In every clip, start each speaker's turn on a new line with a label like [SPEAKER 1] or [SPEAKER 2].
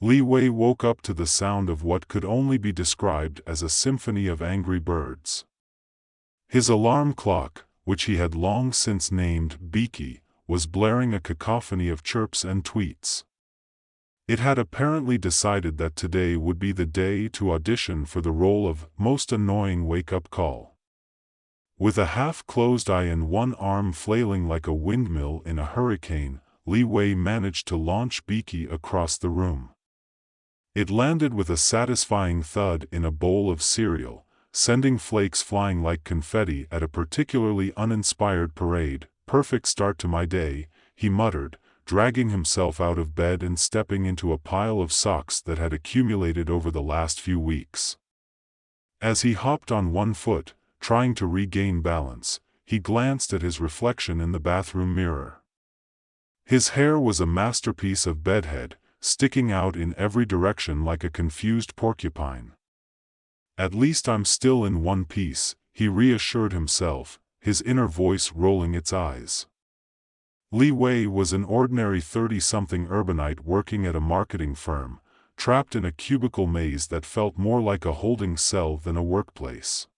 [SPEAKER 1] Li Wei woke up to the sound of what could only be described as a symphony of angry birds. His alarm clock, which he had long since named Beaky, was blaring a cacophony of chirps and tweets. It had apparently decided that today would be the day to audition for the role of most annoying wake-up call. With a half-closed eye and one arm flailing like a windmill in a hurricane, Li Wei managed to launch Beaky across the room. It landed with a satisfying thud in a bowl of cereal, sending flakes flying like confetti at a particularly uninspired parade. "Perfect start to my day," he muttered, dragging himself out of bed and stepping into a pile of socks that had accumulated over the last few weeks. As he hopped on one foot, trying to regain balance, he glanced at his reflection in the bathroom mirror. His hair was a masterpiece of bedhead, sticking out in every direction like a confused porcupine. "At least I'm still in one piece," he reassured himself, his inner voice rolling its eyes. Li Wei was an ordinary 30-something urbanite working at a marketing firm, trapped in a cubicle maze that felt more like a holding cell than a workplace.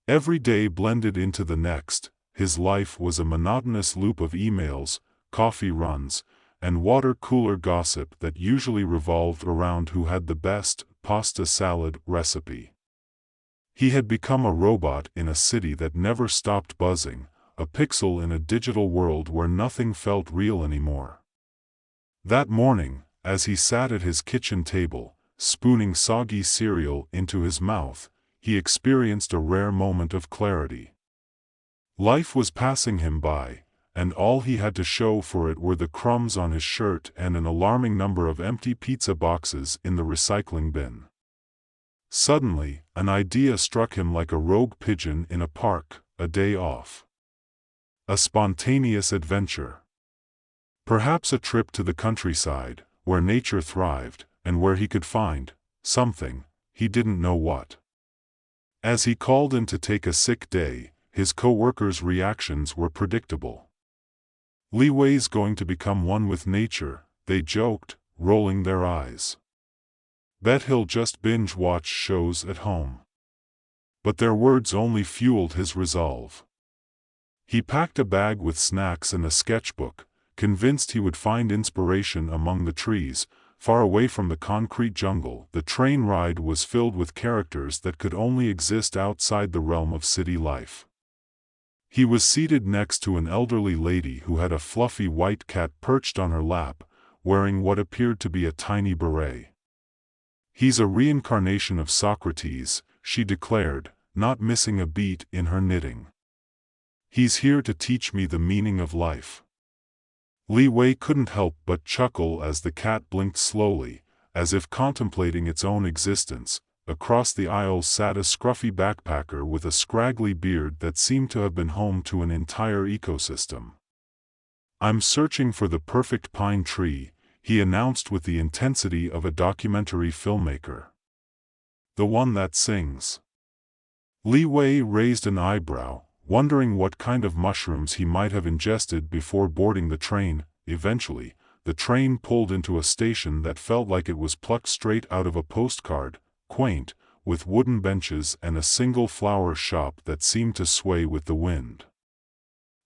[SPEAKER 1] Every day blended into the next, his life was a monotonous loop of emails, coffee runs, and water cooler gossip that usually revolved around who had the best pasta salad recipe. He had become a robot in a city that never stopped buzzing, a pixel in a digital world where nothing felt real anymore. That morning, as he sat at his kitchen table, spooning soggy cereal into his mouth, he experienced a rare moment of clarity. Life was passing him by, and all he had to show for it were the crumbs on his shirt and an alarming number of empty pizza boxes in the recycling bin. Suddenly, an idea struck him like a rogue pigeon in a park: a day off. A spontaneous adventure. Perhaps a trip to the countryside, where nature thrived, and where he could find something, he didn't know what. As he called in to take a sick day, his co-workers' reactions were predictable. "Li Wei's going to become one with nature," they joked, rolling their eyes. "Bet he'll just binge-watch shows at home." But their words only fueled his resolve. He packed a bag with snacks and a sketchbook, convinced he would find inspiration among the trees, far away from the concrete jungle. The train ride was filled with characters that could only exist outside the realm of city life. He was seated next to an elderly lady who had a fluffy white cat perched on her lap, wearing what appeared to be a tiny beret. "He's a reincarnation of Socrates," she declared, not missing a beat in her knitting. "He's here to teach me the meaning of life." Li Wei couldn't help but chuckle as the cat blinked slowly, as if contemplating its own existence. Across the aisle sat a scruffy backpacker with a scraggly beard that seemed to have been home to an entire ecosystem. "I'm searching for the perfect pine tree," he announced with the intensity of a documentary filmmaker. "The one that sings." Li Wei raised an eyebrow, wondering what kind of mushrooms he might have ingested before boarding the train. Eventually, the train pulled into a station that felt like it was plucked straight out of a postcard, quaint, with wooden benches and a single flower shop that seemed to sway with the wind.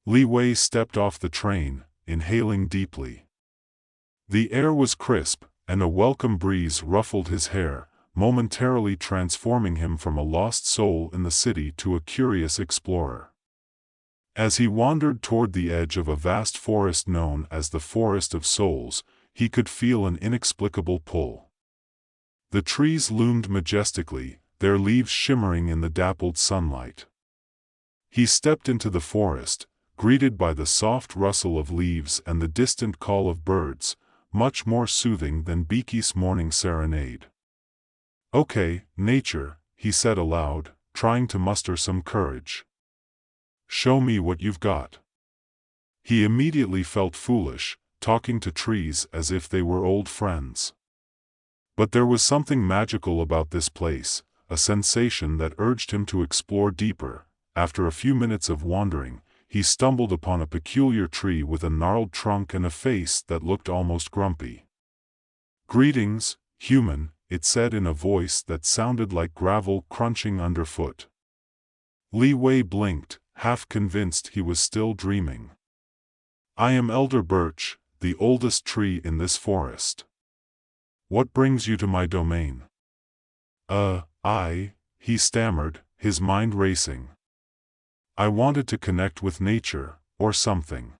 [SPEAKER 1] Li Wei stepped off the train, inhaling deeply. The air was crisp, and a welcome breeze ruffled his hair, momentarily transforming him from a lost soul in the city to a curious explorer. As he wandered toward the edge of a vast forest known as the Forest of Souls, he could feel an inexplicable pull. The trees loomed majestically, their leaves shimmering in the dappled sunlight. He stepped into the forest, greeted by the soft rustle of leaves and the distant call of birds, much more soothing than Beaky's morning serenade. "Okay, nature," he said aloud, trying to muster some courage. "Show me what you've got." He immediately felt foolish, talking to trees as if they were old friends. But there was something magical about this place, a sensation that urged him to explore deeper. After a few minutes of wandering, he stumbled upon a peculiar tree with a gnarled trunk and a face that looked almost grumpy. "Greetings, human," it said in a voice that sounded like gravel crunching underfoot. Li Wei blinked, half convinced he was still dreaming. "I am Elder Birch, the oldest tree in this forest. What brings you to my domain?" He stammered, his mind racing. "I wanted to connect with nature, or something."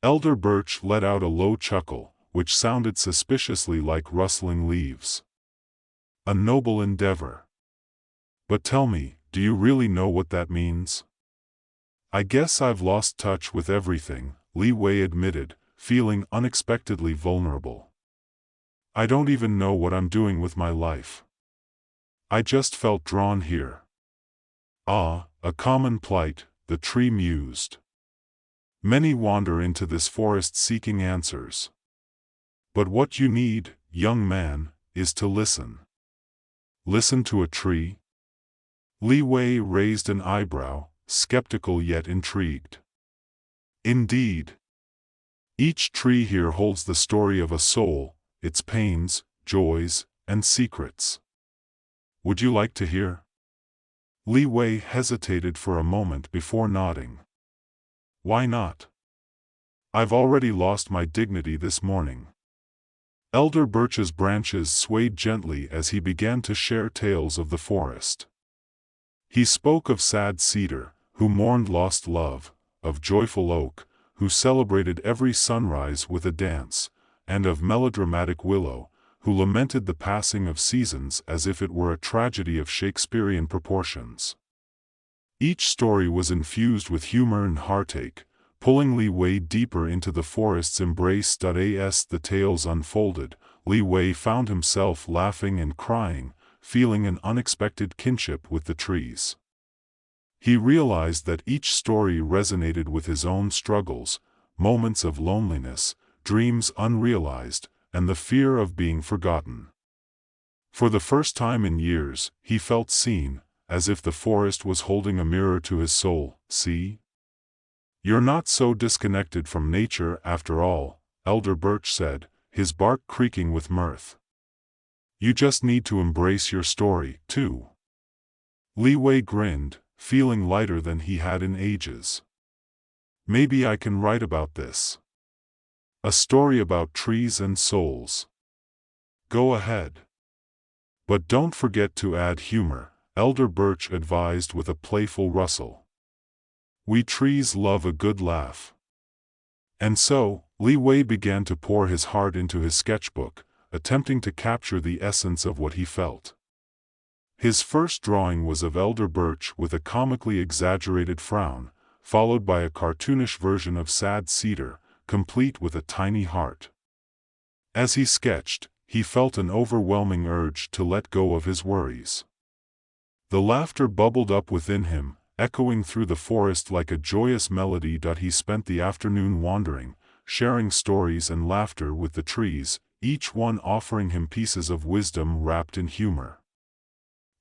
[SPEAKER 1] Elder Birch let out a low chuckle, which sounded suspiciously like rustling leaves. "A noble endeavor. But tell me, do you really know what that means?" "I guess I've lost touch with everything," Li Wei admitted, feeling unexpectedly vulnerable. "I don't even know what I'm doing with my life. I just felt drawn here." "Ah, a common plight," the tree mused. "Many wander into this forest seeking answers. But what you need, young man, is to listen." "Listen to a tree?" Li Wei raised an eyebrow, skeptical yet intrigued. "Indeed. Each tree here holds the story of a soul, its pains, joys, and secrets. Would you like to hear?" Li Wei hesitated for a moment before nodding. "Why not? I've already lost my dignity this morning." Elder Birch's branches swayed gently as he began to share tales of the forest. He spoke of sad cedar, who mourned lost love, of joyful oak, who celebrated every sunrise with a dance, and of melodramatic willow, who lamented the passing of seasons as if it were a tragedy of Shakespearean proportions. Each story was infused with humor and heartache, pulling Li Wei deeper into the forest's embrace. As the tales unfolded, Li Wei found himself laughing and crying, feeling an unexpected kinship with the trees. He realized that each story resonated with his own struggles, moments of loneliness, dreams unrealized, and the fear of being forgotten. For the first time in years, he felt seen, as if the forest was holding a mirror to his soul. "See? You're not so disconnected from nature after all," Elder Birch said, his bark creaking with mirth. "You just need to embrace your story, too." Li Wei grinned, feeling lighter than he had in ages. "Maybe I can write about this. A story about trees and souls." "Go ahead. But don't forget to add humor," Elder Birch advised with a playful rustle. "We trees love a good laugh." And so, Li Wei began to pour his heart into his sketchbook, attempting to capture the essence of what he felt. His first drawing was of Elder Birch with a comically exaggerated frown, followed by a cartoonish version of sad cedar, complete with a tiny heart. As he sketched, he felt an overwhelming urge to let go of his worries. The laughter bubbled up within him, echoing through the forest like a joyous melody. He spent the afternoon wandering, sharing stories and laughter with the trees, each one offering him pieces of wisdom wrapped in humor.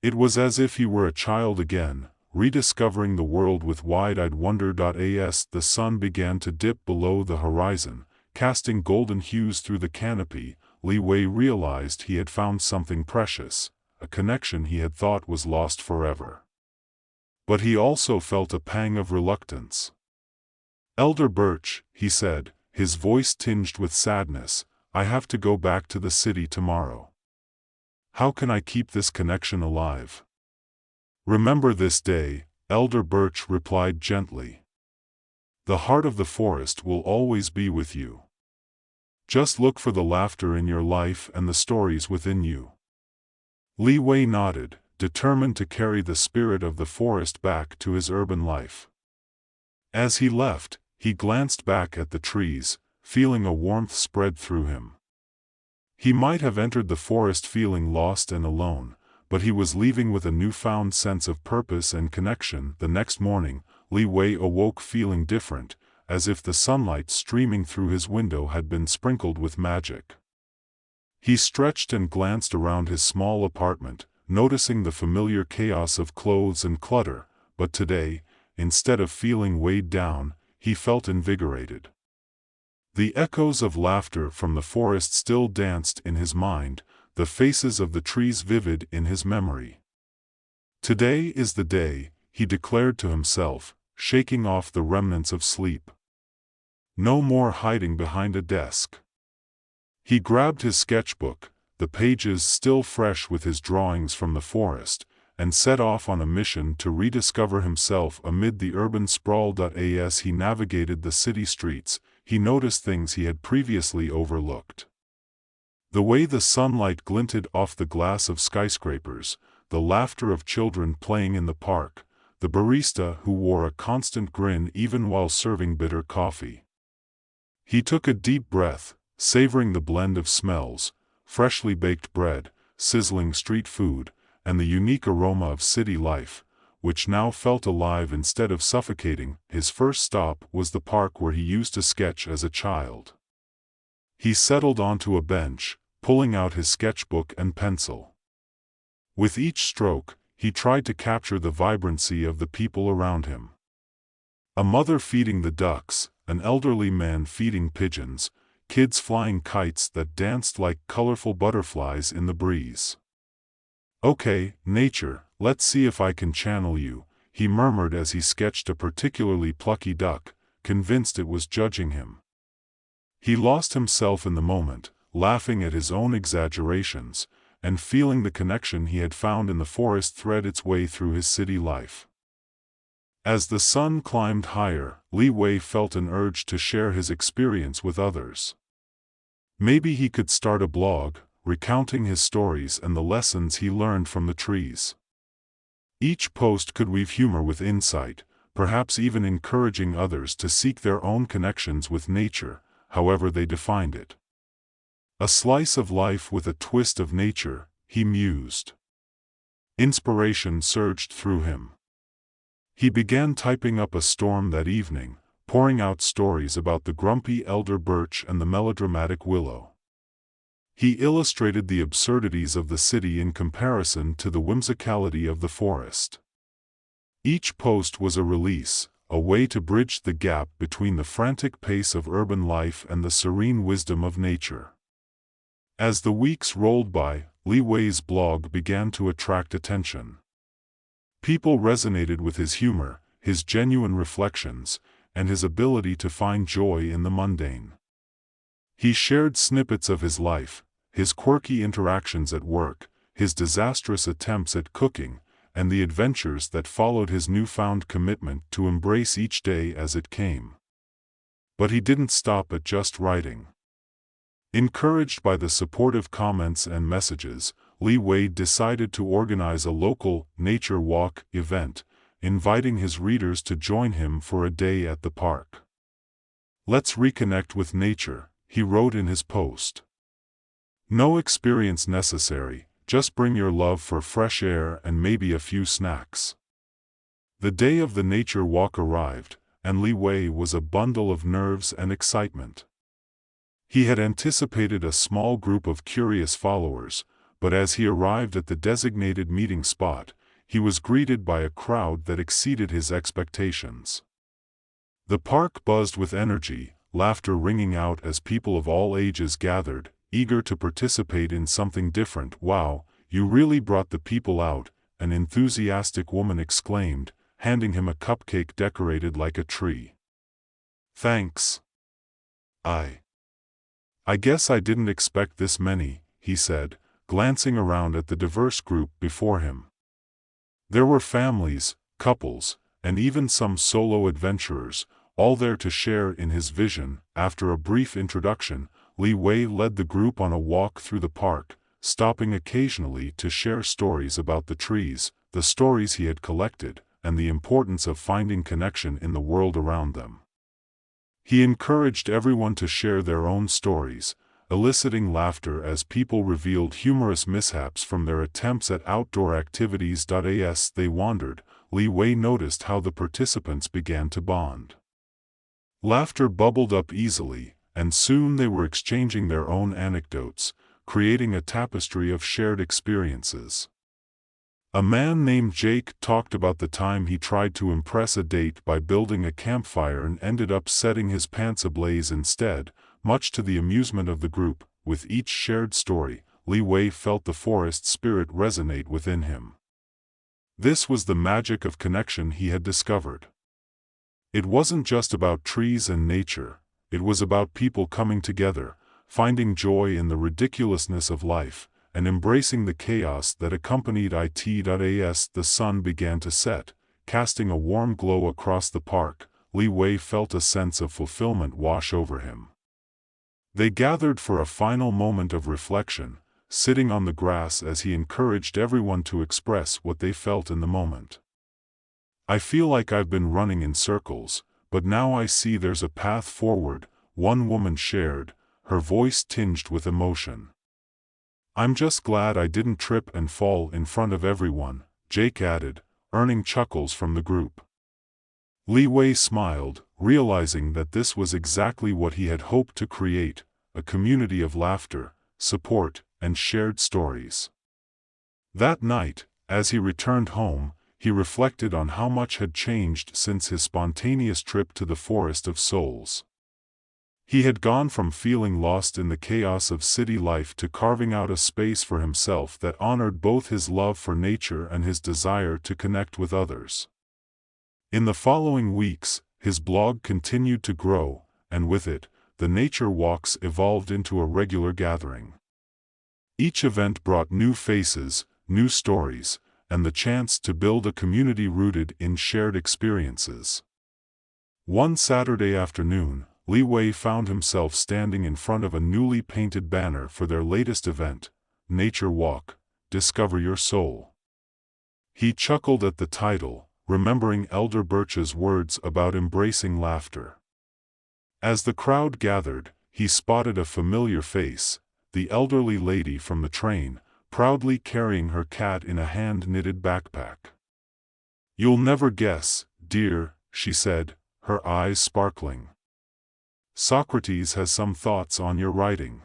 [SPEAKER 1] It was as if he were a child again, rediscovering the world with wide-eyed wonder. As the sun began to dip below the horizon, casting golden hues through the canopy, Li Wei realized he had found something precious, a connection he had thought was lost forever. But he also felt a pang of reluctance. "Elder Birch," he said, his voice tinged with sadness, "I have to go back to the city tomorrow. How can I keep this connection alive?" "Remember this day," Elder Birch replied gently. "The heart of the forest will always be with you. Just look for the laughter in your life and the stories within you." Li Wei nodded, determined to carry the spirit of the forest back to his urban life. As he left, he glanced back at the trees, feeling a warmth spread through him. He might have entered the forest feeling lost and alone, but he was leaving with a newfound sense of purpose and connection. The next morning, Li Wei awoke feeling different, as if the sunlight streaming through his window had been sprinkled with magic. He stretched and glanced around his small apartment, noticing the familiar chaos of clothes and clutter, but today, instead of feeling weighed down, he felt invigorated. The echoes of laughter from the forest still danced in his mind, the faces of the trees vivid in his memory. "Today is the day," he declared to himself, shaking off the remnants of sleep. No more hiding behind a desk. He grabbed his sketchbook, the pages still fresh with his drawings from the forest, and set off on a mission to rediscover himself amid the urban sprawl. As he navigated the city streets, he noticed things he had previously overlooked. The way the sunlight glinted off the glass of skyscrapers, the laughter of children playing in the park, the barista who wore a constant grin even while serving bitter coffee. He took a deep breath, savoring the blend of smells, freshly baked bread, sizzling street food, and the unique aroma of city life, which now felt alive instead of suffocating. His first stop was the park where he used to sketch as a child. He settled onto a bench, pulling out his sketchbook and pencil. With each stroke, he tried to capture the vibrancy of the people around him. A mother feeding the ducks, an elderly man feeding pigeons, kids flying kites that danced like colorful butterflies in the breeze. "Okay, nature, let's see if I can channel you," he murmured as he sketched a particularly plucky duck, convinced it was judging him. He lost himself in the moment, laughing at his own exaggerations, and feeling the connection he had found in the forest thread its way through his city life. As the sun climbed higher, Li Wei felt an urge to share his experience with others. Maybe he could start a blog, recounting his stories and the lessons he learned from the trees. Each post could weave humor with insight, perhaps even encouraging others to seek their own connections with nature, however they defined it. A slice of life with a twist of nature, he mused. Inspiration surged through him. He began typing up a storm that evening, pouring out stories about the grumpy elder birch and the melodramatic willow. He illustrated the absurdities of the city in comparison to the whimsicality of the forest. Each post was a release, a way to bridge the gap between the frantic pace of urban life and the serene wisdom of nature. As the weeks rolled by, Li Wei's blog began to attract attention. People resonated with his humor, his genuine reflections, and his ability to find joy in the mundane. He shared snippets of his life, his quirky interactions at work, his disastrous attempts at cooking, and the adventures that followed his newfound commitment to embrace each day as it came. But he didn't stop at just writing. Encouraged by the supportive comments and messages, Li Wei decided to organize a local nature walk event, inviting his readers to join him for a day at the park. "Let's reconnect with nature," he wrote in his post. "No experience necessary, just bring your love for fresh air and maybe a few snacks." The day of the nature walk arrived, and Li Wei was a bundle of nerves and excitement. He had anticipated a small group of curious followers, but as he arrived at the designated meeting spot, he was greeted by a crowd that exceeded his expectations. The park buzzed with energy, laughter ringing out as people of all ages gathered, eager to participate in something different. "Wow, you really brought the people out," an enthusiastic woman exclaimed, handing him a cupcake decorated like a tree. "Thanks. I guess I didn't expect this many," he said, glancing around at the diverse group before him. There were families, couples, and even some solo adventurers, all there to share in his vision. After a brief introduction, Li Wei led the group on a walk through the park, stopping occasionally to share stories about the trees, the stories he had collected, and the importance of finding connection in the world around them. He encouraged everyone to share their own stories, eliciting laughter as people revealed humorous mishaps from their attempts at outdoor activities. As they wandered, Li Wei noticed how the participants began to bond. Laughter bubbled up easily, and soon they were exchanging their own anecdotes, creating a tapestry of shared experiences. A man named Jake talked about the time he tried to impress a date by building a campfire and ended up setting his pants ablaze instead, much to the amusement of the group. With each shared story, Li Wei felt the forest spirit resonate within him. This was the magic of connection he had discovered. It wasn't just about trees and nature, it was about people coming together, finding joy in the ridiculousness of life, and embracing the chaos that accompanied it. As the sun began to set, casting a warm glow across the park, Li Wei felt a sense of fulfillment wash over him. They gathered for a final moment of reflection, sitting on the grass as he encouraged everyone to express what they felt in the moment. "I feel like I've been running in circles, but now I see there's a path forward," one woman shared, her voice tinged with emotion. "I'm just glad I didn't trip and fall in front of everyone," Jake added, earning chuckles from the group. Li Wei smiled, realizing that this was exactly what he had hoped to create, a community of laughter, support, and shared stories. That night, as he returned home, he reflected on how much had changed since his spontaneous trip to the Forest of Souls. He had gone from feeling lost in the chaos of city life to carving out a space for himself that honored both his love for nature and his desire to connect with others. In the following weeks, his blog continued to grow, and with it, the nature walks evolved into a regular gathering. Each event brought new faces, new stories, and the chance to build a community rooted in shared experiences. One Saturday afternoon, Li Wei found himself standing in front of a newly painted banner for their latest event, Nature Walk, Discover Your Soul. He chuckled at the title, remembering Elder Birch's words about embracing laughter. As the crowd gathered, he spotted a familiar face, the elderly lady from the train, proudly carrying her cat in a hand-knitted backpack. "You'll never guess, dear," she said, her eyes sparkling. "Socrates has some thoughts on your writing."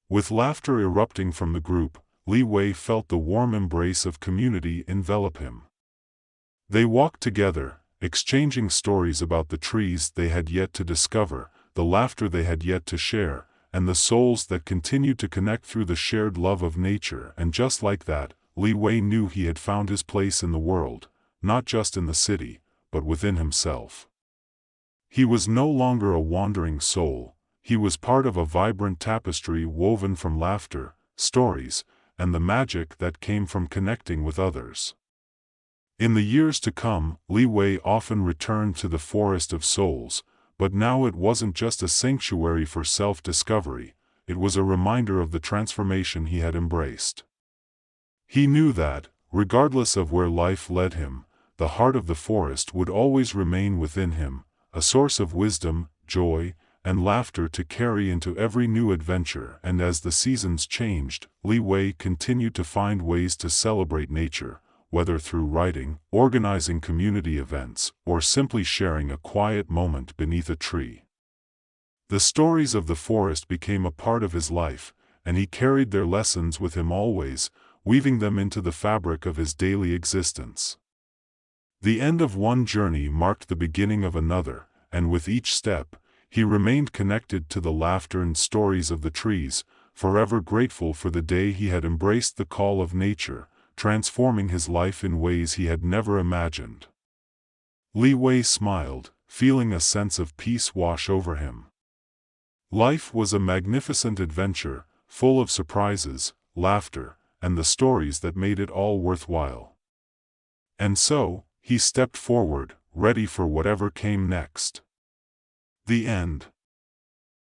[SPEAKER 1] With laughter erupting from the group, Li Wei felt the warm embrace of community envelop him. They walked together, exchanging stories about the trees they had yet to discover, the laughter they had yet to share, and the souls that continued to connect through the shared love of nature. And just like that, Li Wei knew he had found his place in the world, not just in the city, but within himself. He was no longer a wandering soul, he was part of a vibrant tapestry woven from laughter, stories, and the magic that came from connecting with others. In the years to come, Li Wei often returned to the Forest of Souls, but now it wasn't just a sanctuary for self-discovery, it was a reminder of the transformation he had embraced. He knew that, regardless of where life led him, the heart of the forest would always remain within him, a source of wisdom, joy, and laughter to carry into every new adventure. And as the seasons changed, Li Wei continued to find ways to celebrate nature, whether through writing, organizing community events, or simply sharing a quiet moment beneath a tree. The stories of the forest became a part of his life, and he carried their lessons with him always, weaving them into the fabric of his daily existence. The end of one journey marked the beginning of another, and with each step, he remained connected to the laughter and stories of the trees, forever grateful for the day he had embraced the call of nature, transforming his life in ways he had never imagined. Li Wei smiled, feeling a sense of peace wash over him. Life was a magnificent adventure, full of surprises, laughter, and the stories that made it all worthwhile. And so, he stepped forward, ready for whatever came next. The end.